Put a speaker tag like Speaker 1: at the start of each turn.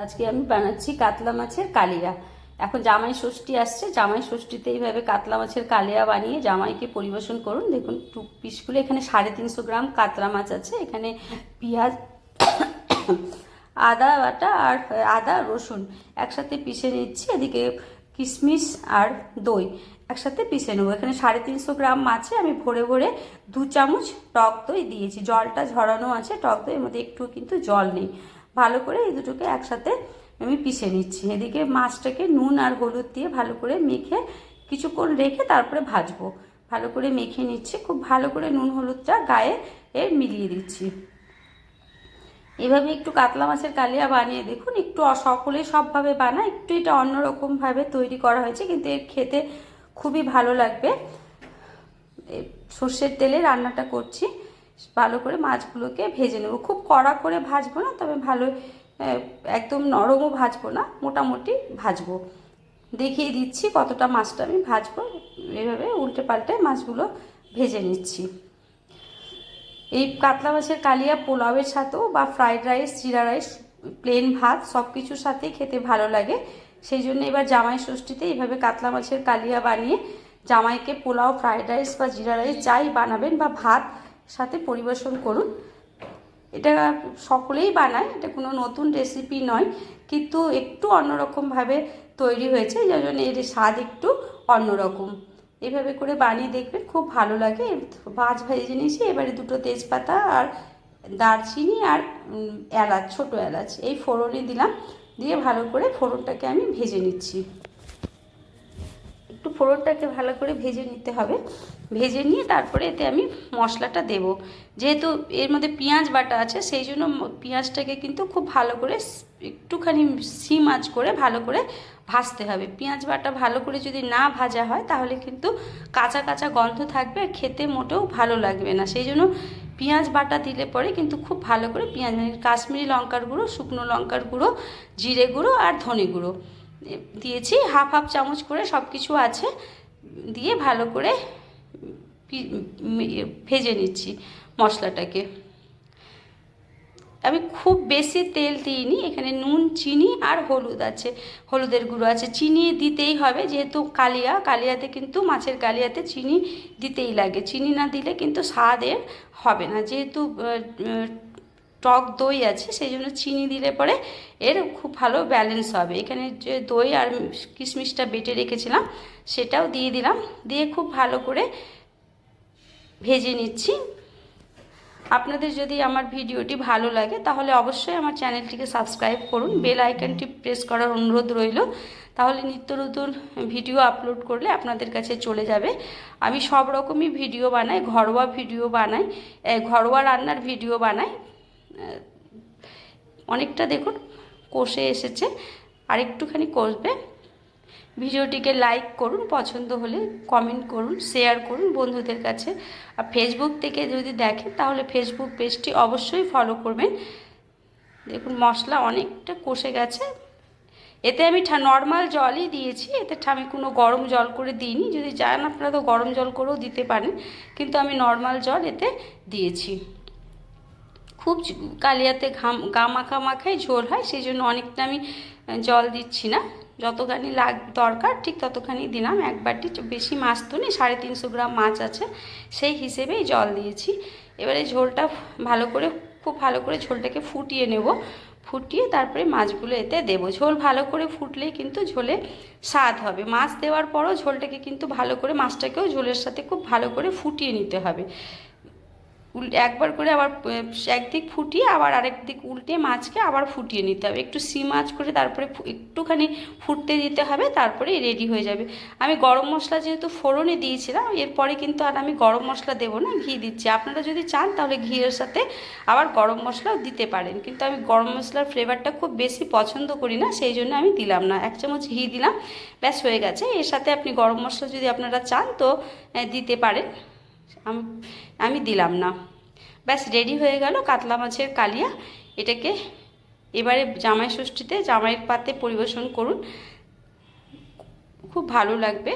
Speaker 1: আজকে আমি বানাচ্ছি কাতলা মাছের কালিয়া। এখন জামাই ষষ্ঠী আসছে, জামাই ষষ্ঠীতে এইভাবে কাতলা মাছের কালিয়া বানিয়ে জামাইকে পরিবেশন করুন। দেখুন পিসগুলো, এখানে 350 গ্রাম কাতলা মাছ আছে। এখানে পেঁয়াজ, আদা বাটা আর আদা রসুন একসাথে পিষে নিচ্ছি। এদিকে কিশমিশ আর দই একসাথে পিষে নেবো। এখানে 350 গ্রাম মাছে আমি ভরে ভরে 2 চামচ টক দই দিয়েছি। জলটা ঝরানো আছে, টক দইয়ের মধ্যে একটু কিন্তু জল নেই। ভালো করে এই দুটোকে একসাথে আমি পিষে নিচ্ছি। এদিকে মাছটাকে নুন আর হলুদ দিয়ে ভালো করে মেখে কিছুক্ষণ রেখে তারপরে ভাজবো। ভালো করে মেখে নিচ্ছি, খুব ভালো করে নুন হলুদটা গায়ে মিলিয়ে দিচ্ছি। এভাবে একটু কাতলা মাছের কালিয়া বানিয়ে দেখুন। একটু সকলেই সবভাবে বানায়, একটু এটা অন্যরকমভাবে তৈরি করা হয়েছে, কিন্তু এর খেতে খুবই ভালো লাগবে। সর্ষের তেলে রান্নাটা করছি। ভালো করে মাছগুলোকে ভেজে নেব, খুব কড়া করে ভাজবো না, তবে ভালো একদম নরমও ভাজবো না, মোটামুটি ভাজবো। দেখিয়ে দিচ্ছি কতটা মাছটা আমি ভাজবো। এভাবে উল্টে পাল্টে মাছগুলো ভেজে নিচ্ছি। এই কাতলা মাছের কালিয়া পোলাওয়ের সাথেও বা ফ্রাইড রাইস, জিরা রাইস, প্লেন ভাত সব কিছুর সাথেই খেতে ভালো লাগে। সেই জন্য এবার জামাই ষষ্ঠীতে এইভাবে কাতলা মাছের কালিয়া বানিয়ে জামাইকে পোলাও, ফ্রাইড রাইস বা জিরা রাইস যাই বানাবেন বা ভাত সাথে পরিবেশন করুন। এটা সকলেই বানায়, এটা কোনো নতুন রেসিপি নয়, কিন্তু একটু অন্যরকমভাবে তৈরি হয়েছে, যার জন্য এর স্বাদ একটু অন্যরকম। এভাবে করে বানিয়ে দেখবেন, খুব ভালো লাগে। মাছ ভেজে নিয়েছি, এবারে 2টো তেজপাতা আর দারচিনি আর এলাচ, ছোটো এলাচ এই ফোড়নে দিলাম। দিয়ে ভালো করে ফোড়নটাকে আমি ভেজে নিচ্ছি। একটু ফোড়নটাকে ভালো করে ভেজে নিতে হবে। ভেজে নিয়ে তারপরে এতে আমি মশলাটা দেব। যেহেতু এর মধ্যে পেঁয়াজ বাটা আছে, সেই জন্য পেঁয়াজটাকে কিন্তু খুব ভালো করে একটুখানি সিম আঁচ করে ভালো করে ভাজতে হবে। পেঁয়াজ বাটা ভালো করে যদি না ভাজা হয় তাহলে কিন্তু কাঁচা কাঁচা গন্ধ থাকবে, আর খেতে মোটেও ভালো লাগবে না। সেই জন্য পেঁয়াজ বাটা দিলে পরে কিন্তু খুব ভালো করে পেঁয়াজ, মানে কাশ্মীরি লঙ্কার গুঁড়ো, শুকনো লঙ্কার গুঁড়ো, জিরে গুঁড়ো আর ধনে গুঁড়ো দিয়েছি। হাফ হাফ চামচ করে সব কিছু আছে, দিয়ে ভালো করে ভেজে নিচ্ছি মশলাটাকে। আমি খুব বেশি তেল দিইনি, এখানে নুন, চিনি আর হলুদ আছে, হলুদের গুঁড়ো আছে। চিনি দিতেই হবে, যেহেতু কালিয়াতে কিন্তু মাছের কালিয়াতে চিনি দিতেই লাগে। চিনি না দিলে কিন্তু স্বাদ এর হবে না। যেহেতু টক দই আছে, সেই জন্য চিনি দিলে পরে এর খুব ভালো ব্যালেন্স হবে। এখানে যে দই আর কিশমিশটা বেটে রেখেছিলাম সেটাও দিয়ে দিলাম, দিয়ে খুব ভালো করে ভেজে নিচ্ছি। আপনাদের যদি আমার ভিডিওটি ভালো লাগে তাহলে অবশ্যই আমার চ্যানেলটিকে সাবস্ক্রাইব করুন, বেল আইকনটি প্রেস করার অনুরোধ রইল। তাহলে নিত্য নতুন ভিডিও আপলোড করলে আপনাদের কাছে চলে যাবে। আমি সব রকমই ভিডিও বানাই, ঘরোয়া ভিডিও বানাই, ঘরোয়া রান্নার ভিডিও বানাই। অনেকটা দেখুন কষে এসেছে, আর একটুখানি কষবে। ভিডিওটিকে লাইক করুন, পছন্দ হলে কমেন্ট করুন, শেয়ার করুন বন্ধুদের কাছে। আর ফেসবুক থেকে যদি দেখেন তাহলে ফেসবুক পেজটি অবশ্যই ফলো করবেন। দেখুন মশলা অনেকটা কষে গেছে। এতে আমি নর্মাল জলই দিয়েছি, এতে আমি কোনো গরম জল করে দিইনি। যদি চান আপনারা তো গরম জল করেও দিতে পারেন, কিন্তু আমি নর্মাল জল এতে দিয়েছি। খুব কালিয়াতে গা মাখা মাখাই ঝোল হয়, সেই জন্য অনেকটা আমি জল দিচ্ছি না, যতখানি দরকার ঠিক ততখানি দিলাম। এক বাটি, বেশি মাছ তো নেই, 350 গ্রাম মাছ আছে, সেই হিসেবেই জল দিয়েছি। এবারে ঝোলটা ভালো করে, খুব ভালো করে ঝোলটাকে ফুটিয়ে নেব। ফুটিয়ে তারপরে মাছগুলো এতে দেব। ঝোল ভালো করে ফুটলেই কিন্তু ঝোলে স্বাদ হবে। মাছ দেওয়ার পরও ঝোলটাকে কিন্তু ভালো করে, মাছটাকেও ঝোলের সাথে খুব ভালো করে ফুটিয়ে নিতে হবে। একবার করে আবার একদিক ফুটিয়ে আবার আরেক দিক উল্টে মাছকে আবার ফুটিয়ে নিতে হবে। একটু সিম আঁচ করে তারপরে একটুখানি ফুটতে দিতে হবে, তারপরে রেডি হয়ে যাবে। আমি গরম মশলা যেহেতু ফোড়নে দিয়েছিলাম, এরপরে কিন্তু আর আমি গরম মশলা দেবো না, ঘি দিচ্ছি। আপনারা যদি চান তাহলে ঘিয়ের সাথে আবার গরম মশলাও দিতে পারেন, কিন্তু আমি গরম মশলার ফ্লেভারটা খুব বেশি পছন্দ করি না, সেই জন্য আমি দিলাম না। 1 চামচ ঘি দিলাম, ব্যাস হয়ে গেছে। এর সাথে আপনি গরম মশলা যদি আপনারা চান তো দিতে পারেন, আমি দিলাম না। ব্যাস রেডি হয়ে গেল কাতলা মাছের কালিয়া। এটাকে এবারে জামাই ষষ্ঠীতে জামাইয়ের পাতে পরিবেশন করুন, খুব ভালো লাগবে।